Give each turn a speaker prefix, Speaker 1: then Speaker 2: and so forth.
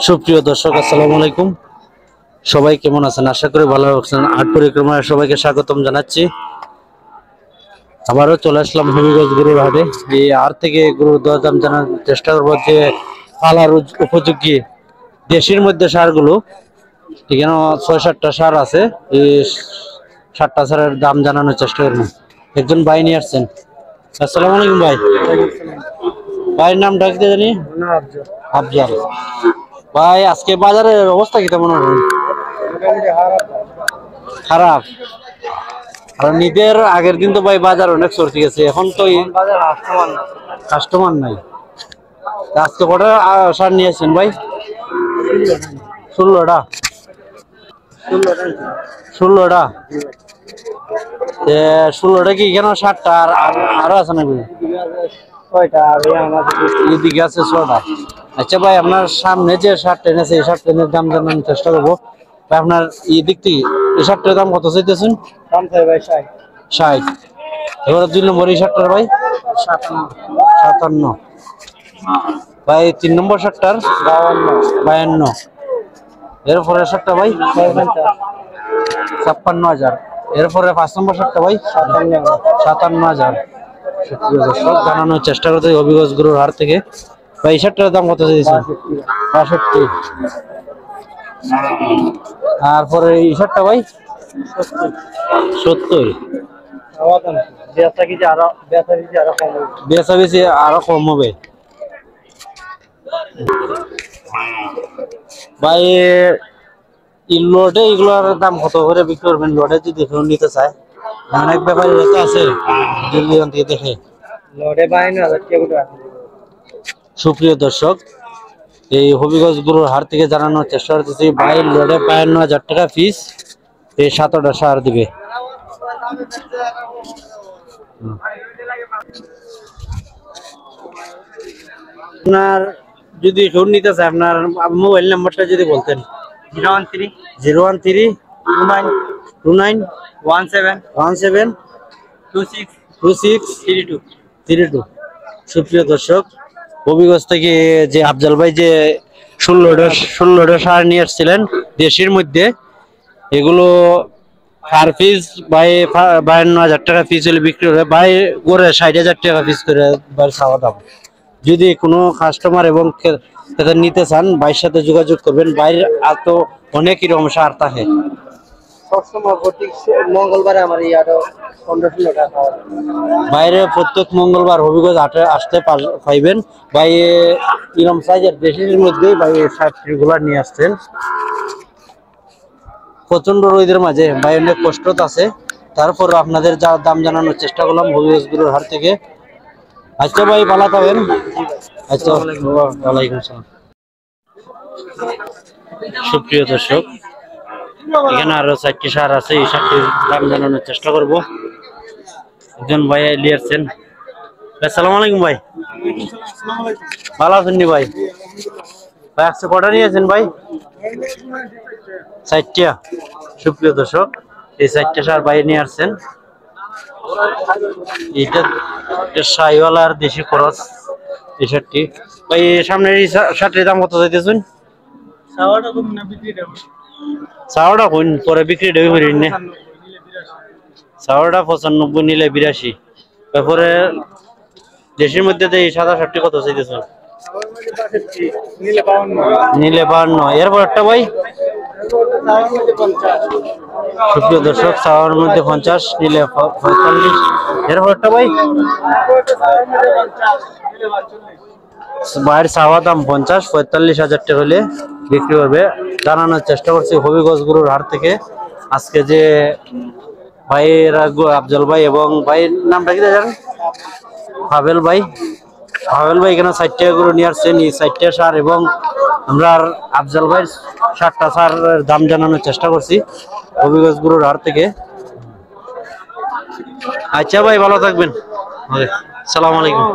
Speaker 1: সুপ্রিয় দর্শক, আসসালামু আলাইকুম। সবাই কেমন আছেন? আশা করি ভালো আছেন। হাট পরিক্রমায় সবাইকে স্বাগতম জানাচ্ছি। আবারও চলে আসলাম হবিগঞ্জ গরুর হাটে। এই হাট থেকে গরুর দরদাম জানার চেষ্টা করবো যে পালার উপযোগী দেশের মধ্যে সারগুলো, এখানে ৬-৭টা সার আছে। এই ৭টা সারের দাম জানানোর চেষ্টা করবো। একজন ভাই নিয়ে আসছেন। আসসালামু আলাইকুম ভাই। ভাইয়ের নামটা কি জানি? আফজাল ভাই। আজকে বাজারের অবস্থা কি তেমন খারাপ? কারণ ঈদের আগের দিন তো ভাই বাজার অনেক চড়তে গেছে, এখন তো কাস্টমার নাই। আজকে কটা সার নিয়েছেন ভাই? 16টা। 16টা 16টা কি এখানে 60টা আর আরো আছে নাকি? এদিকে আছে 6টা। আচ্ছা ভাই, আপনার সামনে যে শার্ট এনেছে এই শার্ট ট্রেনের দাম জানানোর চেষ্টা করবো। ভাই আপনার এই দিক থেকে এই শার্টের দাম কত চাইতেছেন? 60। এবার 2 নম্বর এই শার্টটার ভাই 57। ভাই 3 নম্বর শার্টটার 52। এরপরে শার্টটা ভাই 56,000। এরপরে 5 নম্বর শার্টটা ভাই 57,000। জানানোর চেষ্টা করতে হবিগঞ্জ গরুর হাট থেকে। ভাই এই শার্টটার দাম কত চাইছেন? 65। তারপরে এই শার্টটা ভাই 70। বেচাবেচি আরো কম হবে ভাই। লোডে এগুলোর দাম কত করে বিক্রি করবেন? লোডে যদি কেউ নিতে চায়, অনেক ব্যাপারী আছে দিল্লি দেখে। সুপ্রিয় দর্শক, এই হবিগঞ্জ গরুর হাট থেকে জানানোর চেষ্টা করতেছি ভাই লোডে 52,000 টাকা পিস এই 7টা সার দিবে। আপনার যদি কেউ নিতে চায়, আপনার মোবাইল নাম্বারটা যদি বলতেন। 013 29 17 26 32। সুপ্রিয় দর্শক, হবিগঞ্জ থেকে যে আফজাল ভাই যে 16টা সার নিয়ে আসছিলেন দেশের মধ্যে, এগুলো পার পিস ভাই 52,000 টাকা পিস হলে বিক্রি হবে। ভাই গড়ে 60,000 টাকা পিস করে খাওয়া দাম। যদি কোনো কাস্টমার এবং ক্রেতা নিতে চান, ভাইয়ের সাথে যোগাযোগ করবেন। ভাইয়ের এত অনেক রকম সার থাকে। বাইরে প্রত্যেক মঙ্গলবার হবিগঞ্জ হাটে আসতে পাইবেন। ভাই এরকম সাইজের দেশের মধ্যে ভাই সারগুলা নিয়ে আসছেন। প্রচন্ড রোদের মাঝে ভাই অনেক কষ্ট আছে, তারপর আপনাদের যা দাম জানানোর চেষ্টা করলাম হবিগঞ্জ গরুর হাট থেকে। আচ্ছা ভাই, ভালো থাকবেন। আচ্ছা, ওয়ালাইকুম আসসালাম। সুপ্রিয় দর্শক, এখানে আরো 4টি সার আছে, এই সারটির দাম জানানোর চেষ্টা করব। একজন ভাই লিয়ারছেন। আসসালামু আলাইকুম ভাই। ভালো আছেন নি ভাই? ভাই আজকে কটা নিয়েছেন ভাই? 4টা। সুপ্রিয় দর্শক, এই 4টা সার ভাই নিয়ে আসছেন। এটা শাহিওয়ালা আর দেশি খরচ এই শার্টটি। ভাই সামনের এই শার্টের দাম কত চাইতেছেন? চাওয়াটা কোন পরে বিক্রি দেবে করি না? চাওয়াটা 95 নিলে 82। তারপরে দেশের মধ্যে এই সাদা শার্টটি কত চাইতেছেন? নিলে 52। এরপর একটা ভাই সুপ্রিয় দর্শক, চাওয়ার মধ্যে 50, নিলে 45। এরপর একটা ভাই বাইরের চাওয়া দাম 50, 45,000 টাকা হলে বিক্রি করবে। জানানোর চেষ্টা করছি হবিগঞ্জ গরুর হাট থেকে। আজকে যে ভাইয়েরা আফজাল ভাই এবং ভাইয়ের নামটা কি জানেন? হাবেল ভাই। হাবেল ভাই এখানে 4টা গরু নিয়ে আসছেন, এই 4টা সার এবং আমরা আফজাল ভাইয়ের 7টা সারের দাম জানানোর চেষ্টা করছি হবিগঞ্জ গরুর হাট থেকে। আচ্ছা ভাই, ভালো থাকবেন। আসসালামু আলাইকুম।